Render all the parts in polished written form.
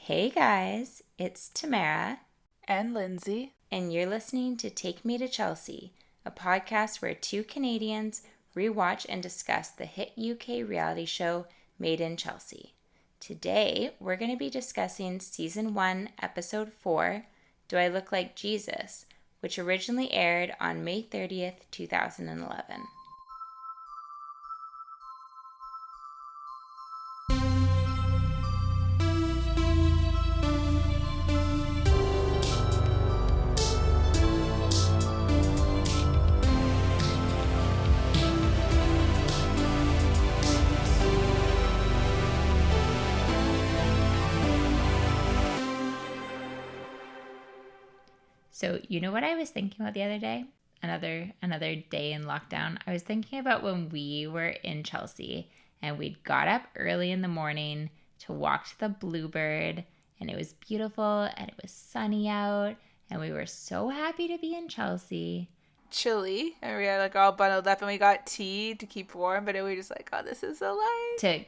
Hey guys, it's Tamara. And Lindsay. And you're listening to Take Me to Chelsea, a podcast where two Canadians rewatch and discuss the hit UK reality show Made in Chelsea. Today, we're going to be discussing Season 1, Episode 4, Do I Look Like Jesus?, which originally aired on May 30th, 2011. So, you know what I was thinking about the other day? Another day in lockdown. I was thinking about when we were in Chelsea and we'd got up early in the morning to walk to the Bluebird, and it was beautiful and it was sunny out and we were so happy to be in Chelsea. Chilly. And we had all bundled up and we got tea to keep warm, but we were just oh, this is a life. To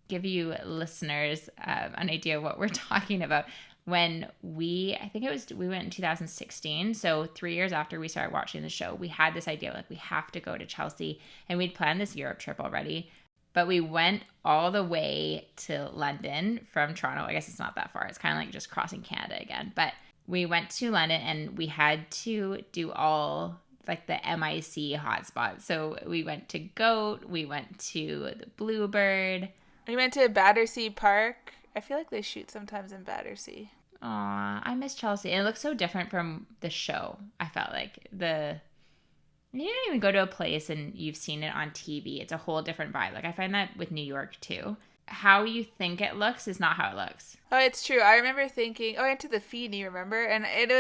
give you listeners an idea of what we're talking about, when we went in 2016, so 3 years after we started watching the show, we had this idea we have to go to Chelsea, and we'd planned this Europe trip already, but we went all the way to London from Toronto. I guess it's not that far. It's kind of like just crossing Canada again, but we went to London and we had to do all the MIC hotspots. So we went to Goat, we went to the Bluebird. We went to Battersea Park. I feel like they shoot sometimes in Battersea. Aw, I miss Chelsea. And it looks so different from the show. I felt like you don't even go to a place and you've seen it on TV. It's a whole different vibe. I find that with New York too. How you think it looks is not how it looks. Oh, it's true. I remember thinking, I went to the Feeney, remember? And it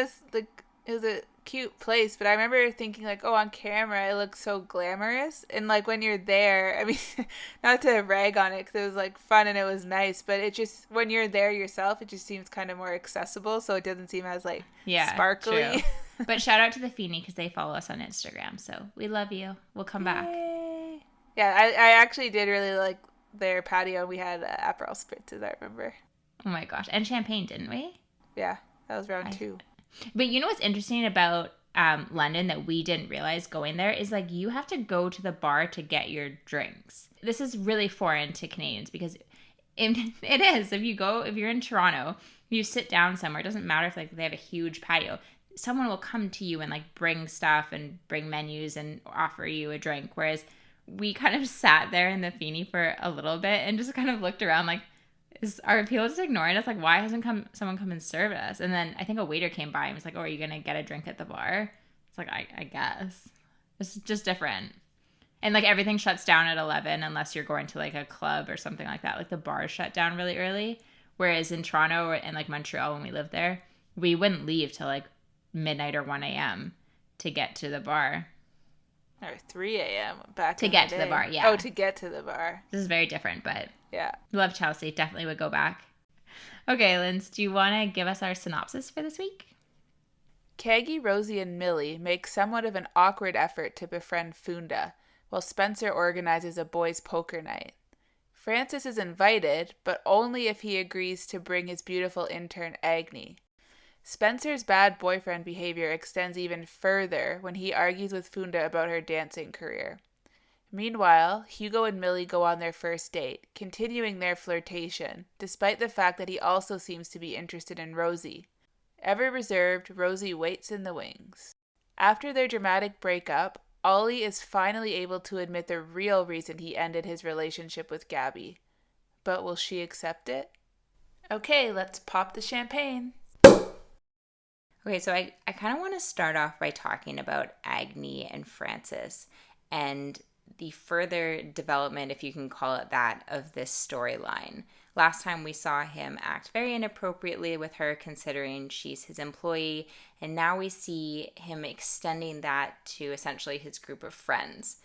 was a cute place, but I remember thinking on camera it looks so glamorous, and when you're there, I mean, not to rag on it because it was fun and it was nice, but it just, when you're there yourself, it just seems kind of more accessible, so it doesn't seem as sparkly. True. But shout out to the Feeney because they follow us on Instagram, so we love you. We'll come back. Yay. Yeah, I actually did really like their patio. We had Aperol spritzes, I remember. Oh my gosh, and champagne, didn't we? Yeah, that was round 2. But you know what's interesting about London that we didn't realize going there is you have to go to the bar to get your drinks. This is really foreign to Canadians because it is. If you're in Toronto, you sit down somewhere. It doesn't matter if they have a huge patio. Someone will come to you and bring stuff and bring menus and offer you a drink. Whereas we kind of sat there in the Feeney for a little bit and just kind of looked around are people just ignoring us? Why hasn't someone come and serve us? And then I think a waiter came by and was oh, are you going to get a drink at the bar? It's I guess. It's just different. And everything shuts down at 11 unless you're going to a club or something like that. The bars shut down really early. Whereas in Toronto and Montreal when we lived there, we wouldn't leave till midnight or 1 a.m. to get to the bar. Or 3 a.m. back to get to the bar, yeah. Oh, to get to the bar. This is very different, but yeah. Love Chelsea. Definitely would go back. Okay, Linz, do you want to give us our synopsis for this week? Caggie, Rosie, and Millie make somewhat of an awkward effort to befriend Funda, while Spencer organizes a boys' poker night. Francis is invited, but only if he agrees to bring his beautiful intern Agni. Spencer's bad boyfriend behavior extends even further when he argues with Funda about her dancing career. Meanwhile, Hugo and Millie go on their first date, continuing their flirtation, despite the fact that he also seems to be interested in Rosie. Ever reserved, Rosie waits in the wings. After their dramatic breakup, Ollie is finally able to admit the real reason he ended his relationship with Gabby. But will she accept it? Okay, let's pop the champagne. Okay, so I kind of want to start off by talking about Agni and Francis and the further development, if you can call it that, of this storyline. Last time we saw him act very inappropriately with her considering she's his employee, and now we see him extending that to essentially his group of friends.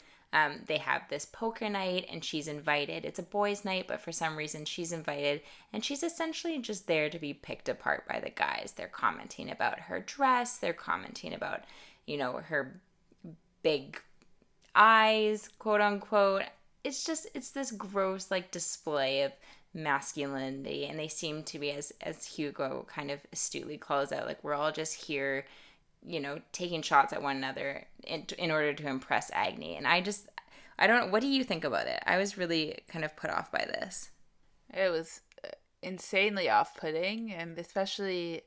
They have this poker night and she's invited. It's a boys' night, but for some reason she's invited and she's essentially just there to be picked apart by the guys. They're commenting about her dress. They're commenting about, her big eyes, quote unquote. It's this gross display of masculinity, and they seem to be, as Hugo kind of astutely calls out, like, we're all just here, taking shots at one another in order to impress Agni. And I don't know, what do you think about it? I was really kind of put off by this. It was insanely off-putting, and especially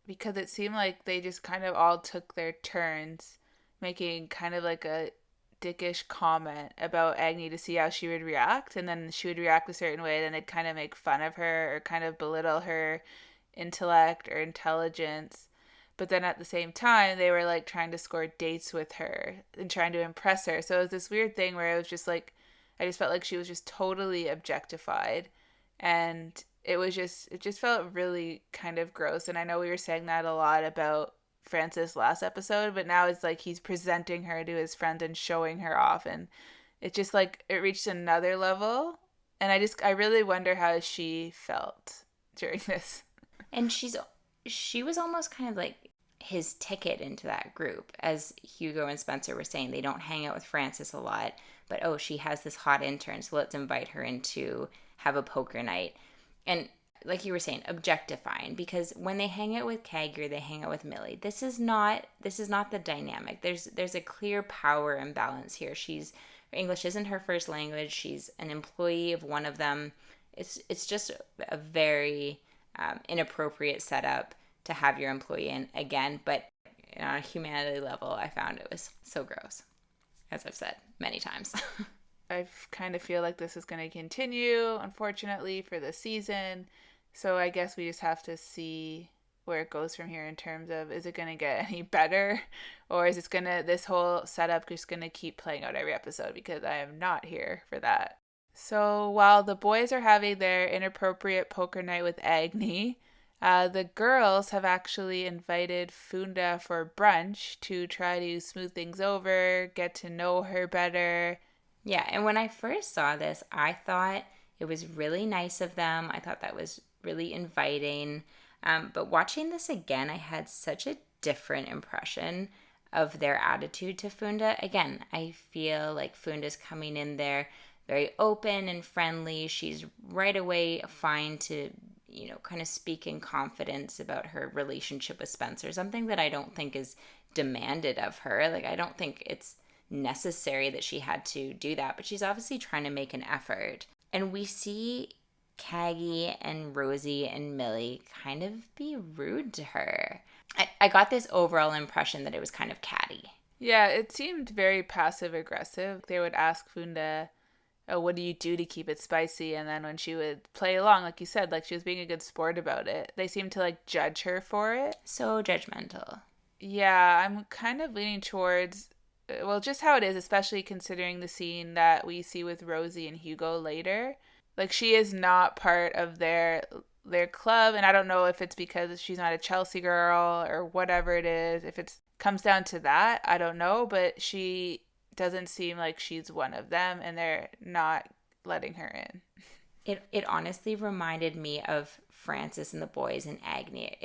because it seemed like they just kind of all took their turns making kind of like a dickish comment about Agni to see how she would react, and then she would react a certain way, then they'd kind of make fun of her or kind of belittle her intellect or intelligence. But then at the same time, they were like trying to score dates with her and trying to impress her. So it was this weird thing where it was just like, I just felt like she was just totally objectified. And it just felt really kind of gross. And I know we were saying that a lot about Francis last episode, but now it's like he's presenting her to his friends and showing her off. And it just like, it reached another level. And I really wonder how she felt during this. And she was almost kind of like his ticket into that group. As Hugo and Spencer were saying, they don't hang out with Francis a lot, but oh, she has this hot intern, so let's invite her in to have a poker night. And like you were saying, objectifying, because when they hang out with Caggie or they hang out with Millie, this is not the dynamic. There's a clear power imbalance here. English isn't her first language. She's an employee of one of them. It's just a very inappropriate setup to have your employee in again. But on a humanity level, I found it was so gross, as I've said many times. I kind of feel like this is going to continue, unfortunately, for the season. So I guess we just have to see where it goes from here in terms of, is it going to get any better, or is this whole setup just going to keep playing out every episode, because I am not here for that. So while the boys are having their inappropriate poker night with Agni, the girls have actually invited Funda for brunch to try to smooth things over, get to know her better. Yeah, and when I first saw this, I thought it was really nice of them. I thought that was really inviting. But watching this again, I had such a different impression of their attitude to Funda. Again, I feel like Funda's coming in there very open and friendly. She's right away fine to, kind of speak in confidence about her relationship with Spencer, something that I don't think is demanded of her. Like, I don't think it's necessary that she had to do that, but she's obviously trying to make an effort. And we see Caggie and Rosie and Millie kind of be rude to her. I got this overall impression that it was kind of catty. Yeah, it seemed very passive aggressive. They would ask Funda, oh, what do you do to keep it spicy? And then when she would play along, like you said, like she was being a good sport about it, they seemed to like judge her for it. So judgmental. Yeah, I'm kind of leaning towards, well, just how it is, especially considering the scene that we see with Rosie and Hugo later. Like, she is not part of their club, and I don't know if it's because she's not a Chelsea girl or whatever it is. If it comes down to that, I don't know, but she doesn't seem like she's one of them, and they're not letting her in. It honestly reminded me of Francis and the boys and Agni.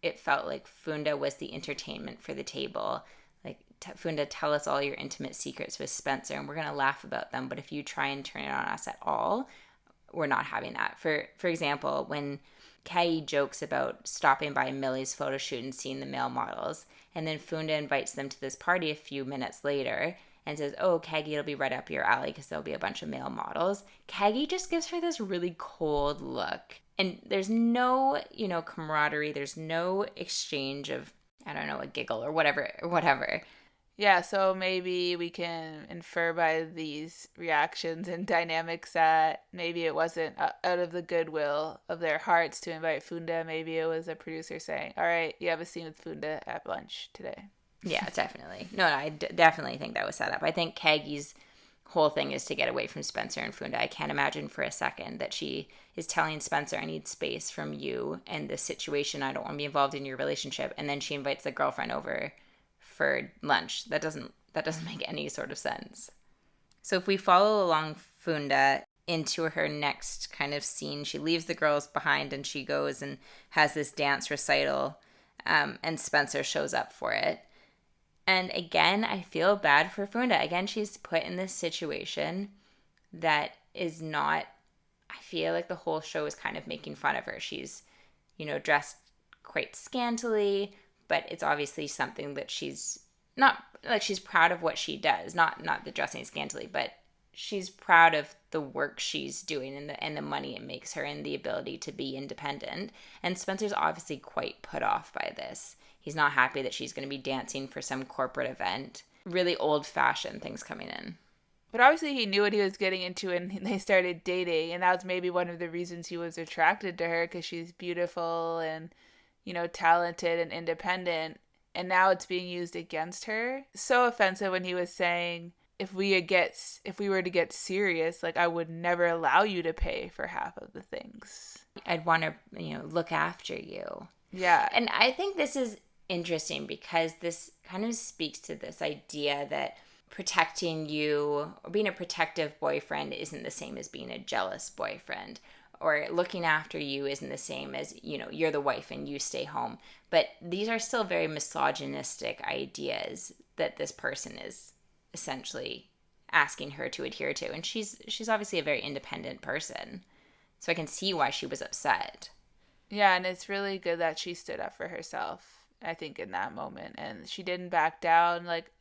It felt like Funda was the entertainment for the table. Like, Funda, tell us all your intimate secrets with Spencer, and we're going to laugh about them, but if you try and turn it on us at all, we're not having that. For example, when Caggie jokes about stopping by Millie's photo shoot and seeing the male models, and then Funda invites them to this party a few minutes later and says, oh, Caggie, it'll be right up your alley because there'll be a bunch of male models. Caggie just gives her this really cold look. And there's no, camaraderie. There's no exchange of, I don't know, a giggle or whatever. Yeah, so maybe we can infer by these reactions and dynamics that maybe it wasn't out of the goodwill of their hearts to invite Funda. Maybe it was a producer saying, all right, you have a scene with Funda at lunch today. Yeah, definitely. No, I definitely think that was set up. I think Caggie's whole thing is to get away from Spencer and Funda. I can't imagine for a second that she is telling Spencer, I need space from you and this situation. I don't want to be involved in your relationship. And then she invites the girlfriend over for lunch. That doesn't make any sort of sense. So if we follow along Funda into her next kind of scene, she leaves the girls behind and she goes and has this dance recital, and Spencer shows up for it. And again, I feel bad for Funda. Again, she's put in this situation that is not I feel like the whole show is kind of making fun of her. She's, dressed quite scantily, but it's obviously something that she's not, like, she's proud of what she does. Not the dressing scantily, but she's proud of the work she's doing and the money it makes her and the ability to be independent. And Spencer's obviously quite put off by this. He's not happy that she's going to be dancing for some corporate event. Really old-fashioned things coming in. But obviously he knew what he was getting into and they started dating. And that was maybe one of the reasons he was attracted to her, because she's beautiful and, talented and independent. And now it's being used against her. So offensive when he was saying, if we were to get serious, like, I would never allow you to pay for half of the things. I'd want to, look after you. Yeah. And I think this is interesting because this kind of speaks to this idea that protecting you or being a protective boyfriend isn't the same as being a jealous boyfriend, or looking after you isn't the same as, you're the wife and you stay home. But these are still very misogynistic ideas that this person is essentially asking her to adhere to. And she's obviously a very independent person. So I can see why she was upset. Yeah, and it's really good that she stood up for herself, I think, in that moment. And she didn't back down. Like,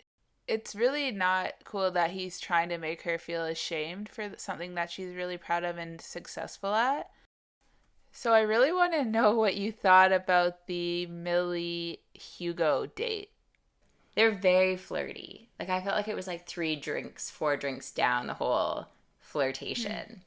it's really not cool that he's trying to make her feel ashamed for something that she's really proud of and successful at. So I really want to know what you thought about the Millie-Hugo date. They're very flirty. Like, I felt like it was like 4 drinks down the whole flirtation.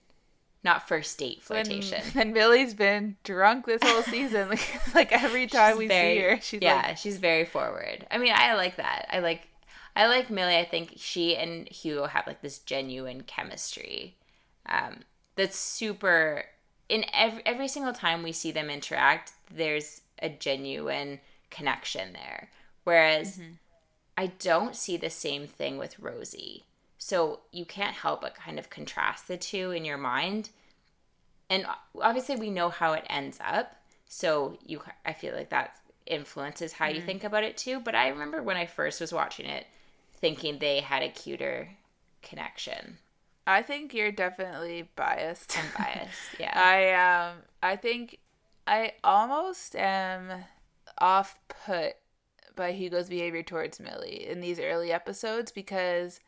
Not first date flirtation. And Millie's been drunk this whole season. Like every time we see her, she's very forward. I mean, I like that. I like Millie. I think she and Hugo have like this genuine chemistry. That's super. In every single time we see them interact, there's a genuine connection there. Whereas I don't see the same thing with Rosie. So you can't help but kind of contrast the two in your mind. And obviously we know how it ends up. So I feel like that influences how you think about it too. But I remember when I first was watching it, thinking they had a cuter connection. I think you're definitely biased. I'm biased, yeah. I think I almost am off-put by Hugo's behavior towards Millie in these early episodes, because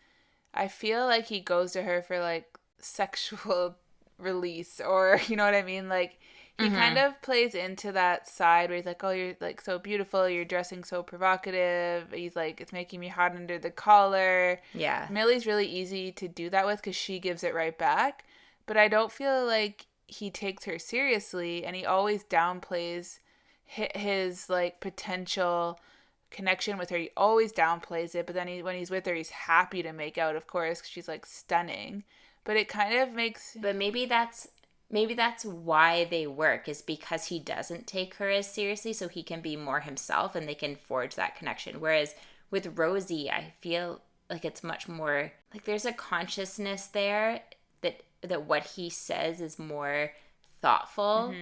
I feel like he goes to her for like sexual release, or you know what I mean? Like, he kind of plays into that side where he's like, oh, you're like so beautiful, you're dressing so provocative. He's like, it's making me hot under the collar. Yeah. Millie's really easy to do that with because she gives it right back. But I don't feel like he takes her seriously, and he always downplays his like potential connection with her. He always downplays it, but then when he's with her, he's happy to make out, of course, because she's like stunning. But it kind of makes... But maybe that's why they work, is because he doesn't take her as seriously, so he can be more himself and they can forge that connection. Whereas with Rosie, I feel like it's much more like there's a consciousness there that what he says is more thoughtful.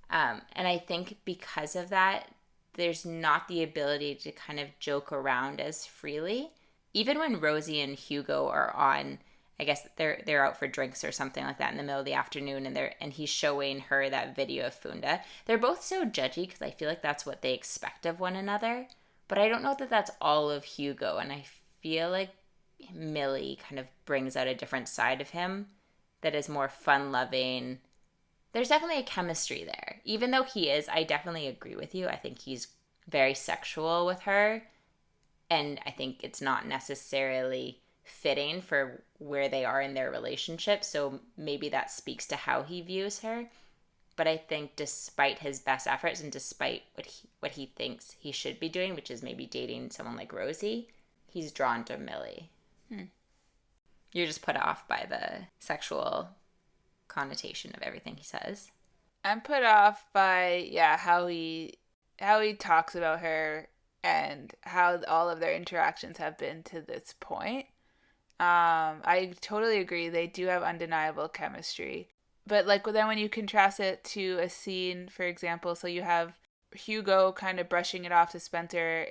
And I think because of that, there's not the ability to kind of joke around as freely. Even when Rosie and Hugo are on, I guess they're out for drinks or something like that in the middle of the afternoon, and he's showing her that video of Funda. They're both so judgy because I feel like that's what they expect of one another. But I don't know that that's all of Hugo, and I feel like Millie kind of brings out a different side of him that is more fun-loving. There's definitely a chemistry there. Even though I definitely agree with you. I think he's very sexual with her, and I think it's not necessarily fitting for where they are in their relationship, so maybe that speaks to how he views her. But I think despite his best efforts and despite what he thinks he should be doing, which is maybe dating someone like Rosie, he's drawn to Millie. You're just put off by the sexual connotation of everything he says. I'm put off by how he talks about her and how all of their interactions have been to this point. I totally agree. They do have undeniable chemistry. But like then when you contrast it to a scene, for example, so you have Hugo kind of brushing it off to Spencer,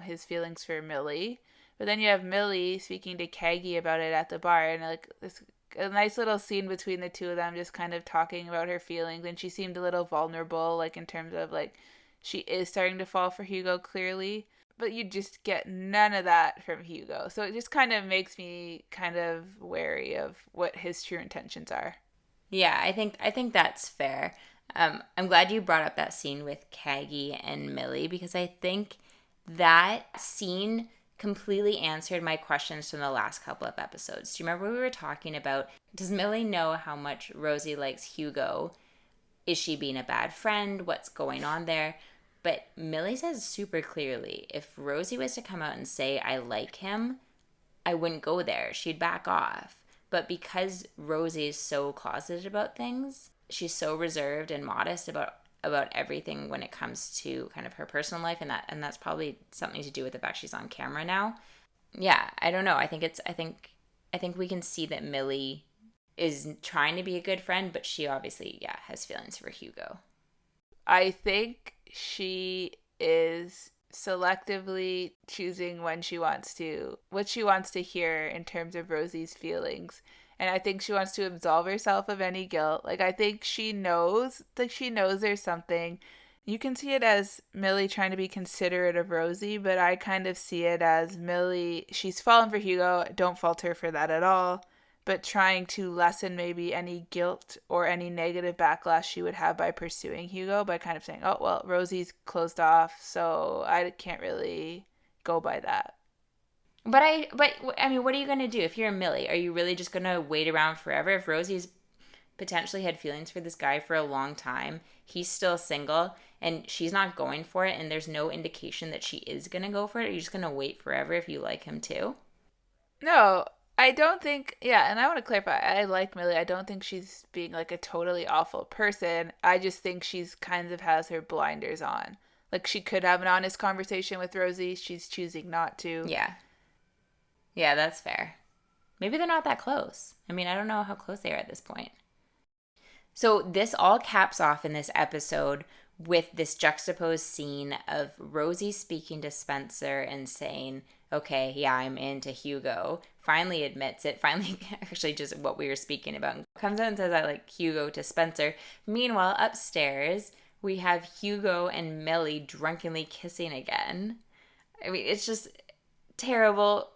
his feelings for Millie. But then you have Millie speaking to Caggie about it at the bar, and like this a nice little scene between the two of them, just kind of talking about her feelings. And she seemed a little vulnerable, like in terms of like she is starting to fall for Hugo clearly. But you just get none of that from Hugo. So it just kind of makes me kind of wary of what his true intentions are. Yeah, I think that's fair. I'm glad you brought up that scene with Caggie and Millie, because I think that scene completely answered my questions from the last couple of episodes. Do you remember we were talking about, does Millie know how much Rosie likes Hugo? Is she being a bad friend? What's going on there? But Millie says super clearly, if Rosie was to come out and say, I like him, I wouldn't go there. She'd back off. But because Rosie is so closeted about things, she's so reserved and modest about everything when it comes to kind of her personal life, and that's probably something to do with the fact she's on camera now. Yeah, I don't know. I think we can see that Millie is trying to be a good friend, but she obviously, has feelings for Hugo. I think she is selectively choosing what she wants to hear in terms of Rosie's feelings. And I think she wants to absolve herself of any guilt. Like, I think she knows there's something. You can see it as Millie trying to be considerate of Rosie, but I kind of see it as Millie, she's fallen for Hugo, don't fault her for that at all, but trying to lessen maybe any guilt or any negative backlash she would have by pursuing Hugo, by kind of saying, oh, well, Rosie's closed off, so I can't really go by that. But I mean, what are you going to do if you're Millie? Are you really just going to wait around forever? If Rosie's potentially had feelings for this guy for a long time, he's still single, and she's not going for it, and there's no indication that she is going to go for it, are you just going to wait forever if you like him too? No, I don't think, yeah, and I want to clarify, I like Millie. I don't think she's being like a totally awful person. I just think she's kind of has her blinders on. Like, she could have an honest conversation with Rosie. She's choosing not to. Yeah. Yeah, that's fair. Maybe they're not that close. I mean, I don't know how close they are at this point. So this all caps off in this episode with this juxtaposed scene of Rosie speaking to Spencer and saying, okay, yeah, I'm into Hugo. Finally admits it. Finally, actually just what we were speaking about. Comes out and says, I like Hugo to Spencer. Meanwhile, upstairs, we have Hugo and Millie drunkenly kissing again. I mean, it's just terrible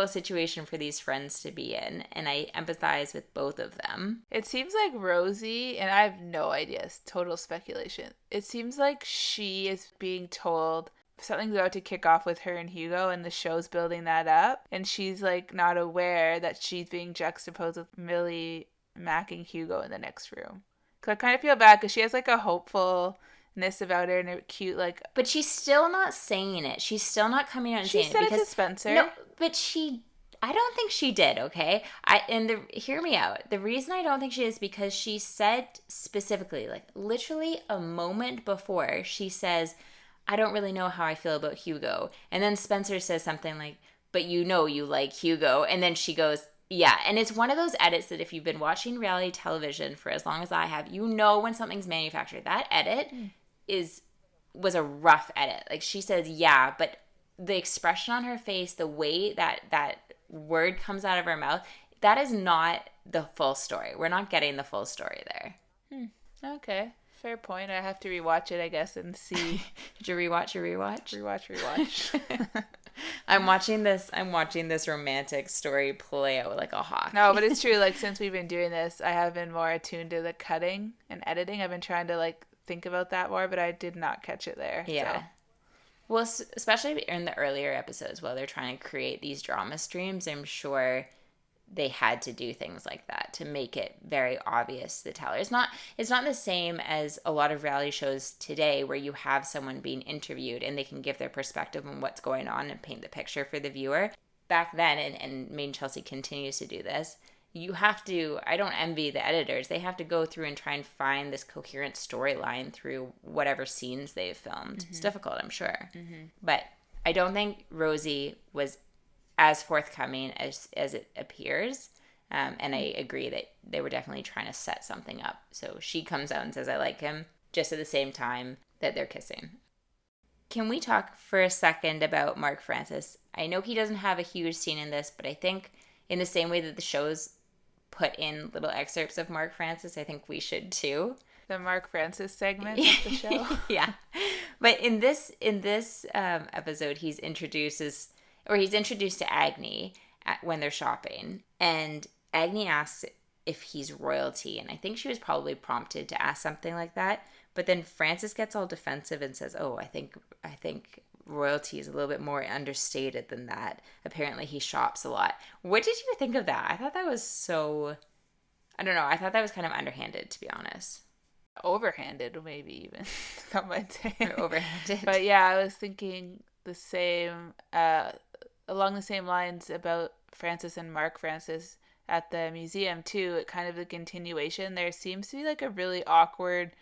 situation for these friends to be in, and I empathize with both of them. It seems like Rosie, and I have no idea, it's total speculation. It seems like she is being told something's about to kick off with her and Hugo, and the show's building that up, and she's like not aware that she's being juxtaposed with Millie macking Hugo in the next room. Because I kind of feel bad because she has like a hopefulness about her and a cute like. But she's still not saying it. She's still not coming out and saying it. She said it to Spencer. No, but I don't think she did, okay? Hear me out. The reason I don't think she is because she said specifically, like literally a moment before, she says, I don't really know how I feel about Hugo. And then Spencer says something like, but you know you like Hugo. And then she goes, yeah. And it's one of those edits that if you've been watching reality television for as long as I have, you know when something's manufactured. That edit was a rough edit. Like she says, yeah, but the expression on her face, the way that word comes out of her mouth, that is not the full story. We're not getting the full story there. Okay. Fair point. I have to rewatch it, I guess, and see. Did you rewatch your rewatch? Rewatch. I'm watching this romantic story play out like a hawk. No, but it's true. Like, since we've been doing this, I have been more attuned to the cutting and editing. I've been trying to, like, think about that more, but I did not catch it there. Yeah. So. Well, especially in the earlier episodes while they're trying to create these drama streams, I'm sure they had to do things like that to make it very obvious to the teller. It's not the same as a lot of reality shows today where you have someone being interviewed and they can give their perspective on what's going on and paint the picture for the viewer. Back then, and Maine Chelsea continues to do this, you have to, I don't envy the editors, they have to go through and try and find this coherent storyline through whatever scenes they've filmed. Mm-hmm. It's difficult, I'm sure. Mm-hmm. But I don't think Rosie was as forthcoming as it appears. And I agree that they were definitely trying to set something up. So she comes out and says, I like him, just at the same time that they're kissing. Can we talk for a second about Mark Francis? I know he doesn't have a huge scene in this, but I think in the same way that the show's put in little excerpts of Mark Francis, I think we should too. The Mark Francis segment of the show. Yeah. But in this episode, he's introduced to Agni when they're shopping. And Agni asks if he's royalty. And I think she was probably prompted to ask something like that. But then Francis gets all defensive and says, oh, I think royalty is a little bit more understated than that. Apparently he shops a lot. What did you think of that? I thought that was so... I don't know. I thought that was kind of underhanded, to be honest. Overhanded, maybe even. Some might say. Or overhanded. But yeah, I was thinking the same, along the same lines about Francis and Mark Francis at the museum too. It kind of the continuation. There seems to be like a really awkward,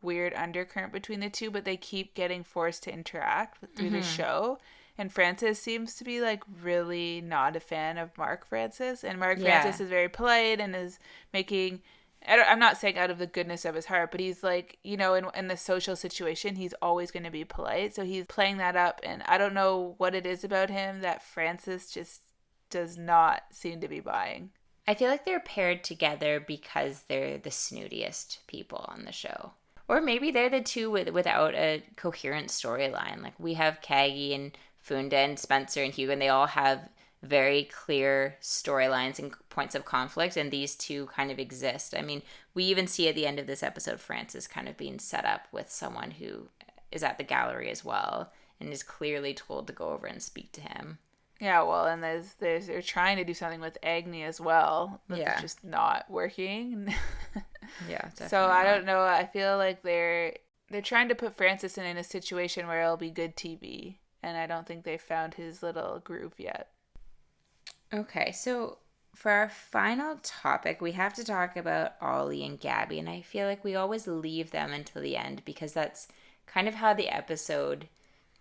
weird undercurrent between the two, but they keep getting forced to interact through the show. And Francis seems to be like really not a fan of Mark Francis. And Mark Francis is very polite and is making... I'm not saying out of the goodness of his heart, but he's like, you know, in the social situation, he's always going to be polite. So he's playing that up. And I don't know what it is about him that Francis just does not seem to be buying. I feel like they're paired together because they're the snootiest people on the show. Or maybe they're the two without a coherent storyline. Like we have Caggie and Funda and Spencer and Hugo, and they all have very clear storylines and points of conflict, and these two kind of exist. I mean, we even see at the end of this episode Francis kind of being set up with someone who is at the gallery as well and is clearly told to go over and speak to him. Yeah, well, and they're trying to do something with Agni as well, but it's just not working. Yeah, definitely. So I don't know. I feel like they're trying to put Francis in a situation where it'll be good TV, and I don't think they've found his little groove yet. Okay, so for our final topic, we have to talk about Ollie and Gabby, and I feel like we always leave them until the end because that's kind of how the episode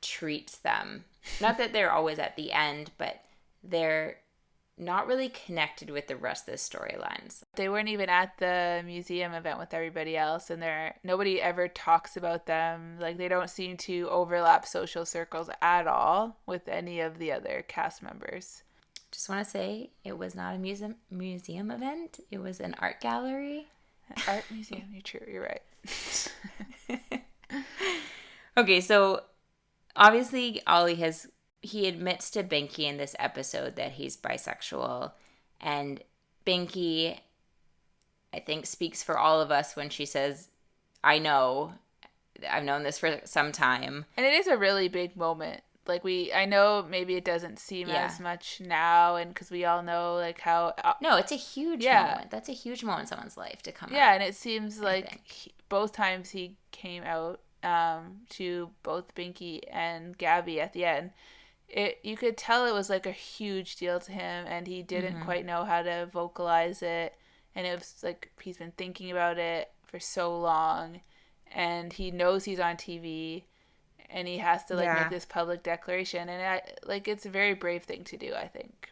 treats them. Not that they're always at the end, but they're not really connected with the rest of the storylines. They weren't even at the museum event with everybody else, and nobody ever talks about them. Like, they don't seem to overlap social circles at all with any of the other cast members. Just want to say it was not a museum event. It was an art gallery. Art museum. You're right. Okay, so obviously Ollie he admits to Binky in this episode that he's bisexual, and Binky, I think, speaks for all of us when she says, I've known this for some time. And it is a really big moment. Like, I know maybe it doesn't seem as much now, and because we all know, like, how... No, it's a huge moment. That's a huge moment in someone's life to come out. Yeah, and it seems like both times he came out to both Binky and Gabby at the end, you could tell it was, like, a huge deal to him, and he didn't quite know how to vocalize it, and it was, like, he's been thinking about it for so long, and he knows he's on TV... And he has to, make this public declaration. And, it's a very brave thing to do, I think.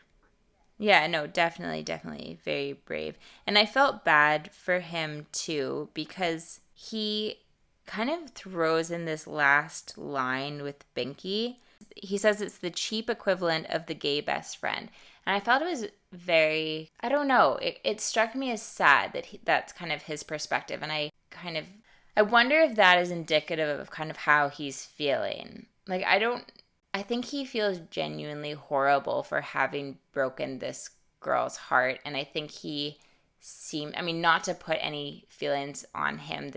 Yeah, no, definitely very brave. And I felt bad for him, too, because he kind of throws in this last line with Binky. He says it's the cheap equivalent of the gay best friend. And I felt it was very, I don't know, it struck me as sad that that's kind of his perspective. And I wonder if that is indicative of kind of how he's feeling. Like, I think he feels genuinely horrible for having broken this girl's heart. And I think he not to put any feelings on him,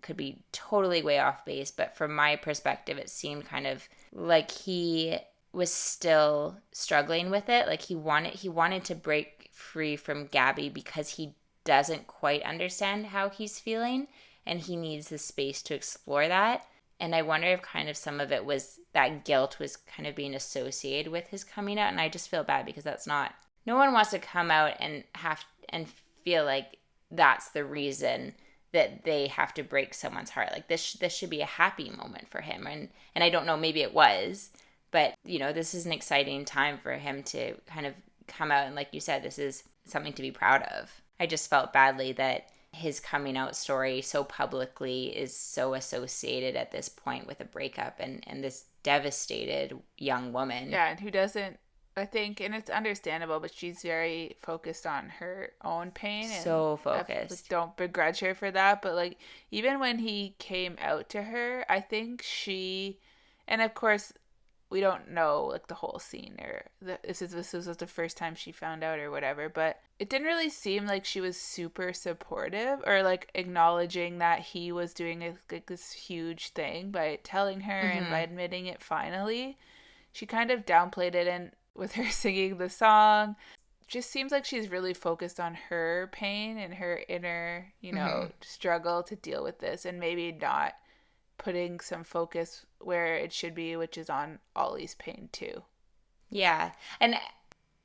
could be totally way off base, but from my perspective, it seemed kind of like he was still struggling with it. Like, he wanted to break free from Gabby because he doesn't quite understand how he's feeling. And he needs the space to explore that. And I wonder if kind of some of it was that guilt was kind of being associated with his coming out. And I just feel bad because no one wants to come out and feel like that's the reason that they have to break someone's heart. Like, this should be a happy moment for him. And I don't know, maybe it was, but this is an exciting time for him to kind of come out. And like you said, this is something to be proud of. I just felt badly that his coming out story so publicly is so associated at this point with a breakup and this devastated young woman. Yeah, and who doesn't I think, and it's understandable, but she's very focused on her own pain, and So like, focused. don't begrudge her for that. But like, even when he came out to her, I think she, and of course, we don't know like the whole scene, or this was the first time she found out or whatever. But it didn't really seem like she was super supportive or like acknowledging that he was doing like this huge thing by telling her and by Mm-hmm. admitting it finally. She kind of downplayed it, and with her singing the song, just seems like she's really focused on her pain and her inner, Mm-hmm. struggle to deal with this, and maybe not putting some focus where it should be, which is on Ollie's pain too. Yeah. And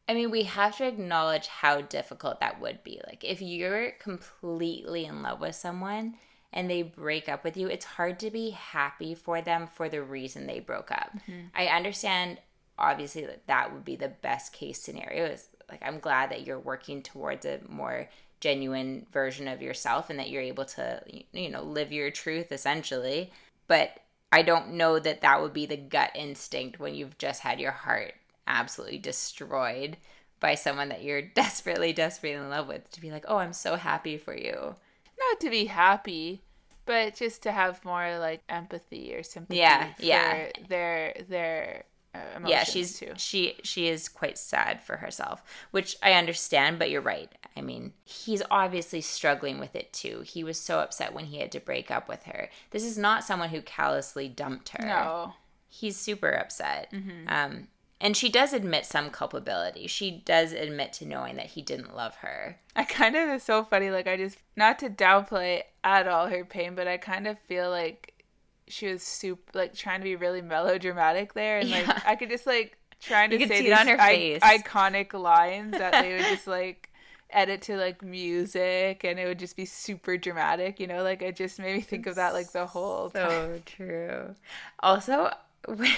I mean, we have to acknowledge how difficult that would be. Like, if you're completely in love with someone and they break up with you, it's hard to be happy for them for the reason they broke up. Mm-hmm. I understand, obviously, that would be the best case scenario. Is like, I'm glad that you're working towards a more genuine version of yourself and that you're able to, live your truth essentially. But I don't know that that would be the gut instinct when you've just had your heart absolutely destroyed by someone that you're desperately, desperately in love with, to be like, oh, I'm so happy for you. Not to be happy, but just to have more like empathy or Yeah, sympathy yeah. for their Yeah, emotions too. she is quite sad for herself, which I understand, but you're right. I mean, he's obviously struggling with it too. He was so upset when he had to break up with her. This is not someone who callously dumped her. No. He's super upset. Mm-hmm. And she does admit some culpability. She does admit to knowing that he didn't love her. I kind of is so funny. Like, I just, not to downplay at all her pain, but I kind of feel like she was super, like, trying to be really melodramatic there. And, like, Yeah. I could just, like, trying You to could say see it these on her face. iconic lines that they would just, like, edit to, like, music, and it would just be super dramatic, Like, it just made me think of that, like, the whole time. So true. Also, when,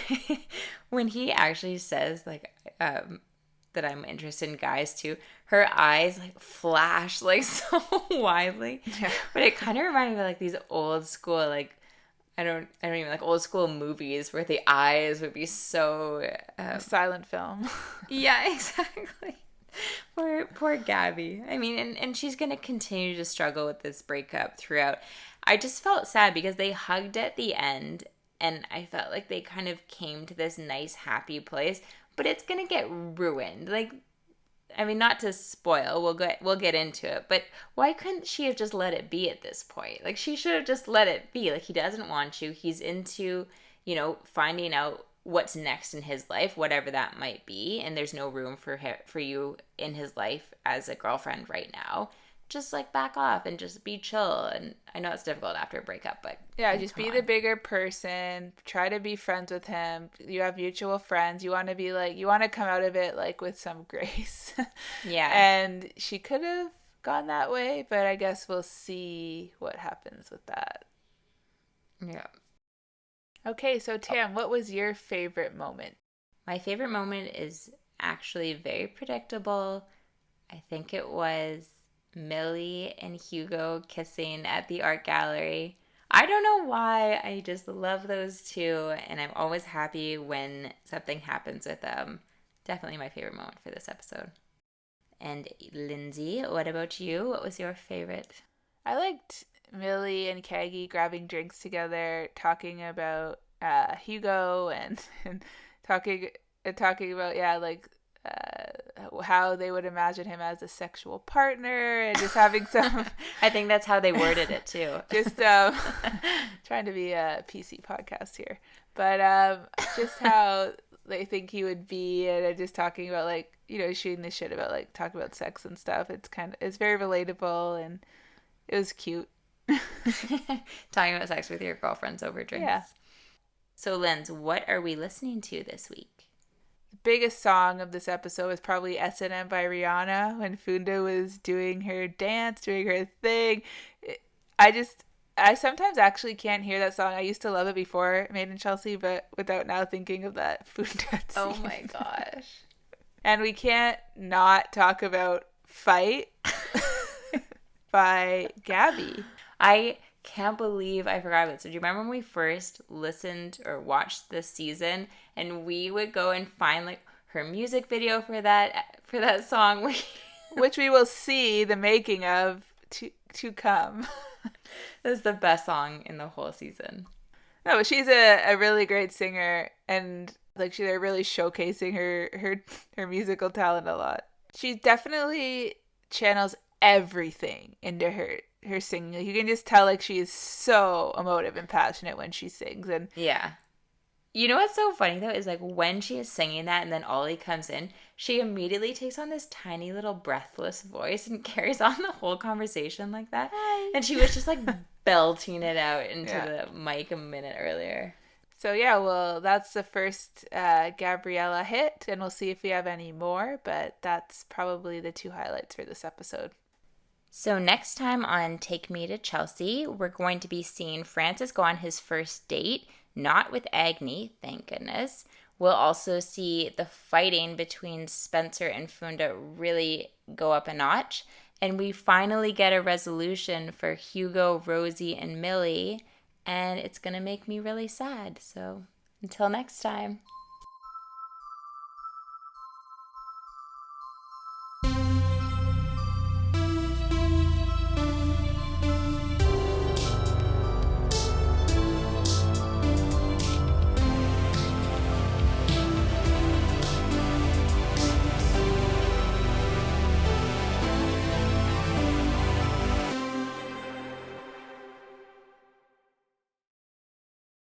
when he actually says, like, that I'm interested in guys too, her eyes like flash like so widely. Yeah. But it kind of reminded me of like these old school, like, I don't even like old school movies where the eyes would be so A silent film. yeah, exactly. Poor Gabby. I mean, and she's gonna continue to struggle with this breakup throughout. I just felt sad because they hugged at the end, and I felt like they kind of came to this nice, happy place. But it's gonna get ruined. Like, I mean, not to spoil. We'll get into it. But why couldn't she have just let it be at this point? Like, she should have just let it be. Like, he doesn't want you. He's into, finding out what's next in his life, whatever that might be, and there's no room for you in his life as a girlfriend right now. Just like back off and just be chill. And I know it's difficult after a breakup, but Yeah, just come be the on. bigger person. Try to be friends with him. You have mutual friends. You want to be like, you want to come out of it like with some grace. Yeah. And she could have gone that way, but I guess we'll see what happens with that. Yeah. Okay, so Tam, what was your favorite moment? My favorite moment is actually very predictable. I think it was Millie and Hugo kissing at the art gallery. I don't know why. I just love those two, and I'm always happy when something happens with them. Definitely my favorite moment for this episode. And Lindsay, what about you? What was your favorite? I liked Millie and Caggie grabbing drinks together, talking about Hugo and talking talking about like how they would imagine him as a sexual partner, and just having some I think that's how they worded it too. just trying to be a PC podcast here, but just how they think he would be, and just talking about like shooting the shit about like talking about sex and stuff. It's very relatable, and it was cute. Talking about sex with your girlfriends over drinks. Yeah. So, Linz, what are we listening to this week? The biggest song of this episode was probably S&M by Rihanna when Funda was doing her dance, doing her thing. I sometimes actually can't hear that song. I used to love it before Made in Chelsea, but without now thinking of that Funda scene. Oh my gosh. And we can't not talk about Fight by Gabby. I can't believe I forgot about it. So do you remember when we first listened or watched this season and we would go and find like her music video for that song. Which we will see the making of to come. This is the best song in the whole season. No, but she's a really great singer, and like they're really showcasing her musical talent a lot. She definitely channels everything into her singing. Like, you can just tell like she is so emotive and passionate when she sings. And yeah. You know what's so funny though is like when she is singing that and then Ollie comes in, she immediately takes on this tiny little breathless voice and carries on the whole conversation like that. Hi. And she was just like belting it out into the mic a minute earlier. So yeah, well, that's the first Gabriella hit, and we'll see if we have any more, but that's probably the 2 highlights for this episode. So next time on Take Me to Chelsea, we're going to be seeing Francis go on his first date, not with Agni, thank goodness. We'll also see the fighting between Spencer and Funda really go up a notch. And we finally get a resolution for Hugo, Rosie, and Millie. And it's going to make me really sad. So until next time.